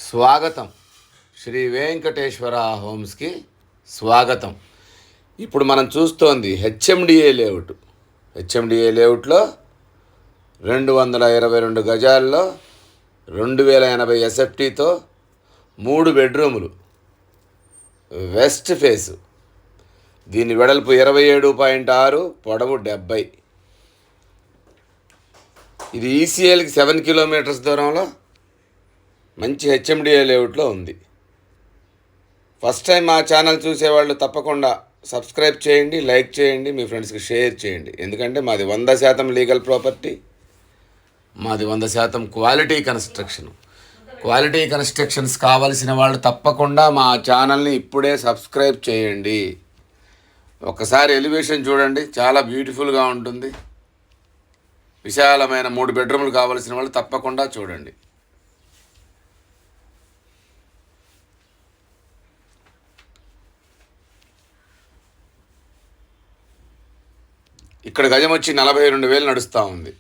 స్వాగతం. శ్రీ వెంకటేశ్వర హోమ్స్కి స్వాగతం. ఇప్పుడు మనం చూస్తోంది హెచ్ఎండిఏ లేఅవుట్. హెచ్ఎండిఏ లేఅవుట్లో 222 గజాల్లో 2080 ఎస్ఎఫ్టీతో 3 బెడ్రూములు, వెస్ట్ ఫేసు. దీని వెడల్పు 27.6, పొడవు 70. ఇది ఈసీఎల్కి 7 కిలోమీటర్స్ దూరంలో మంచి హెచ్ఎండిఏ లేఅవుట్లో ఉంది. ఫస్ట్ టైం మా ఛానల్ చూసేవాళ్ళు తప్పకుండా సబ్స్క్రైబ్ చేయండి, లైక్ చేయండి, మీ ఫ్రెండ్స్కి షేర్ చేయండి. ఎందుకంటే మాది 100% లీగల్ ప్రాపర్టీ, మాది 100% క్వాలిటీ కన్స్ట్రక్షన్. క్వాలిటీ కన్స్ట్రక్షన్స్ కావాల్సిన వాళ్ళు తప్పకుండా మా ఛానల్ని ఇప్పుడే సబ్స్క్రైబ్ చేయండి. ఒకసారి ఎలివేషన్ చూడండి, చాలా బ్యూటిఫుల్గా ఉంటుంది. విశాలమైన 3 బెడ్రూమ్లు కావాల్సిన వాళ్ళు తప్పకుండా చూడండి. ఇక్కడ గజం వచ్చి 42,000 నడుస్తూ ఉంది.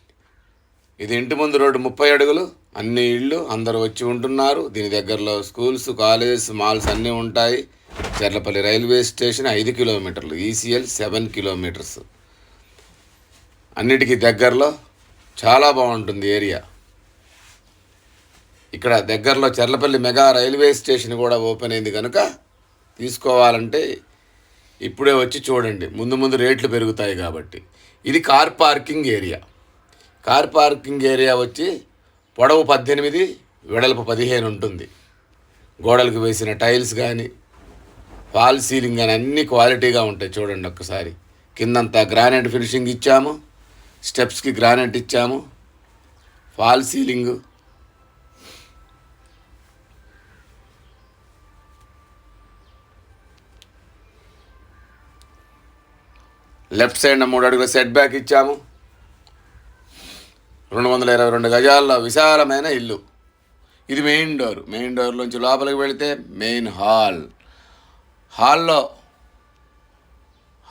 ఇది ఇంటి ముందు రోడ్డు 30 అడుగులు, అన్ని ఇళ్ళు, అందరూ వచ్చి ఉంటున్నారు. దీని దగ్గరలో స్కూల్స్, కాలేజెస్, మాల్స్ అన్నీ ఉంటాయి. చెర్లపల్లి రైల్వే స్టేషన్ 5 కిలోమీటర్లు, ఈసీఎల్ 7 కిలోమీటర్స్. అన్నిటికీ దగ్గరలో చాలా బాగుంటుంది ఏరియా. ఇక్కడ దగ్గరలో చెర్లపల్లి మెగా రైల్వే స్టేషన్ కూడా ఓపెన్ అయింది కనుక తీసుకోవాలంటే ఇప్పుడే వచ్చి చూడండి. ముందు ముందు రేట్లు పెరుగుతాయి కాబట్టి. ఇది car parking area. Car parking area వచ్చి పొడవు 18, వెడల్పు 15 ఉంటుంది. గోడలకు వేసిన టైల్స్ కానీ, ఫాల్ సీలింగ్ కానీ అన్నీ క్వాలిటీగా ఉంటాయి. చూడండి ఒక్కసారి. కిందంతా గ్రానైట్ ఫినిషింగ్ ఇచ్చాము, స్టెప్స్కి గ్రానైట్ ఇచ్చాము, ఫాల్ సీలింగు. లెఫ్ట్ సైడ్ 3 అడుగుల సెట్ బ్యాక్ ఇచ్చాము. 222 గజాల్లో విశాలమైన ఇల్లు. ఇది మెయిన్ డోర్. మెయిన్ డోర్లోంచి లోపలికి వెళితే మెయిన్ హాల్.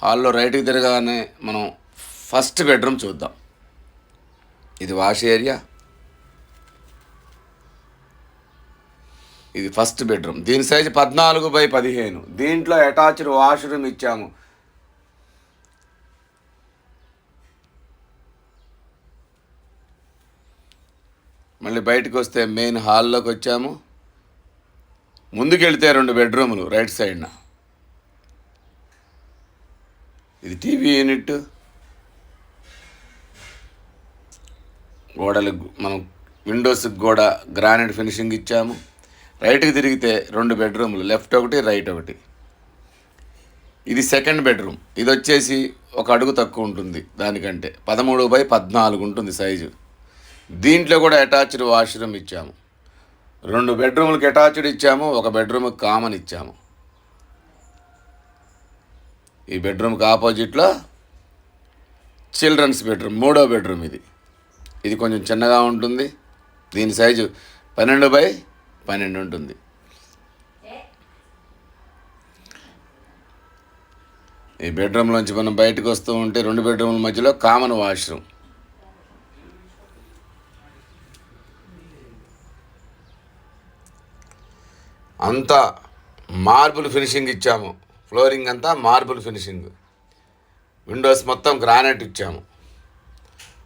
హాల్లో రైట్కి తిరగానే మనం ఫస్ట్ బెడ్రూమ్ చూద్దాం. ఇది వాష్ ఏరియా. ఇది ఫస్ట్ బెడ్రూమ్. దీని సైజు 14x15. దీంట్లో అటాచ్డ్ వాష్రూమ్ ఇచ్చాము. మళ్ళీ బయటకు వస్తే మెయిన్ హాల్లోకి వచ్చాము. ముందుకెళ్తే 2 బెడ్రూములు రైట్ సైడ్న. ఇది టీవీ యూనిట్. గోడలు మనం విండోస్కి కూడా గ్రానైట్ ఫినిషింగ్ ఇచ్చాము. రైట్కి తిరిగితే 2 బెడ్రూములు, లెఫ్ట్ ఒకటి, రైట్ ఒకటి. ఇది సెకండ్ బెడ్రూమ్. ఇది వచ్చేసి 1 అడుగు తక్కువ ఉంటుంది దానికంటే, 13x14 ఉంటుంది సైజు. దీంట్లో కూడా అటాచ్డ్ వాష్రూమ్ ఇచ్చాము. 2 బెడ్రూములకి అటాచ్డ్ ఇచ్చాము, 1 బెడ్రూమ్కి కామన్ ఇచ్చాము. ఈ బెడ్రూమ్కి ఆపోజిట్లో చిల్డ్రన్స్ బెడ్రూమ్, 3వ బెడ్రూమ్. ఇది కొంచెం చిన్నగా ఉంటుంది. దీని సైజు 12x12 ఉంటుంది. ఈ బెడ్రూమ్లోంచి మనం బయటకు వస్తూ ఉంటే 2 బెడ్రూమ్ల మధ్యలో కామన్ వాష్రూమ్. అంతా మార్బుల్ ఫినిషింగ్ ఇచ్చాము. ఫ్లోరింగ్ అంతా మార్బుల్ ఫినిషింగ్. విండోస్ మొత్తం గ్రానైట్ ఇచ్చాము.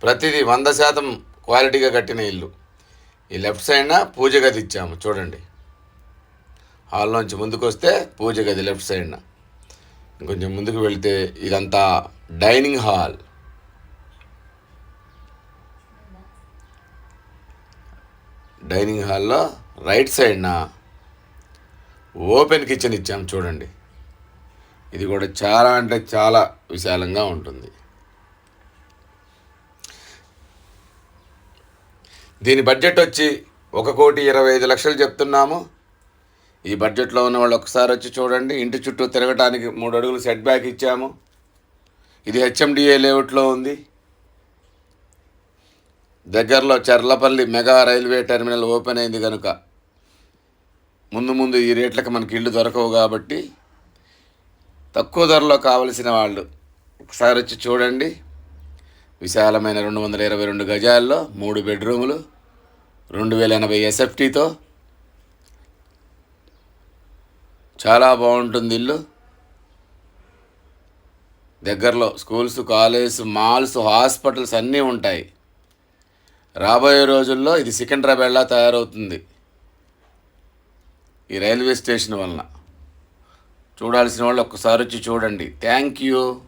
ప్రతిదీ 100% క్వాలిటీగా కట్టిన ఇల్లు. ఈ లెఫ్ట్ సైడ్న పూజ గది ఇచ్చాము. చూడండి, హాల్లోంచి ముందుకు వస్తే పూజ గది లెఫ్ట్ సైడ్న. ఇంకొంచెం ముందుకు వెళితే ఇదంతా డైనింగ్ హాల్. డైనింగ్ హాల్లో రైట్ సైడ్న ఓపెన్ కిచెన్ ఇచ్చాము. చూడండి, ఇది కూడా చాలా అంటే చాలా విశాలంగా ఉంటుంది. దీని బడ్జెట్ వచ్చి 1,25,00,000 చెప్తున్నాము. ఈ బడ్జెట్లో ఉన్న వాళ్ళు ఒకసారి వచ్చి చూడండి. ఇంటి చుట్టూ తిరగటానికి 3 అడుగులు సెట్ బ్యాక్ ఇచ్చాము. ఇది హెచ్ఎండిఏ లేఅవుట్లో ఉంది. దగ్గరలో Cherlapalli mega railway terminal open అయింది కనుక ముందు ఈ రేట్లకు మనకి ఇళ్ళు దొరకవు. కాబట్టి తక్కువ ధరలో కావలసిన వాళ్ళు ఒకసారి వచ్చి చూడండి. విశాలమైన 222 గజాల్లో 3 బెడ్రూములు, 2080 ఎస్ఎఫ్టీతో చాలా బాగుంటుంది ఇల్లు. దగ్గరలో స్కూల్స్, కాలేజ్, మాల్స్, హాస్పిటల్స్ అన్నీ ఉంటాయి. రాబోయే రోజుల్లో ఇది సికింద్రాబాద్లా తయారవుతుంది ఈ రైల్వే స్టేషన్ వలన. చూడాల్సిన వాళ్ళు ఒక్కసారి వచ్చి చూడండి. Thank you.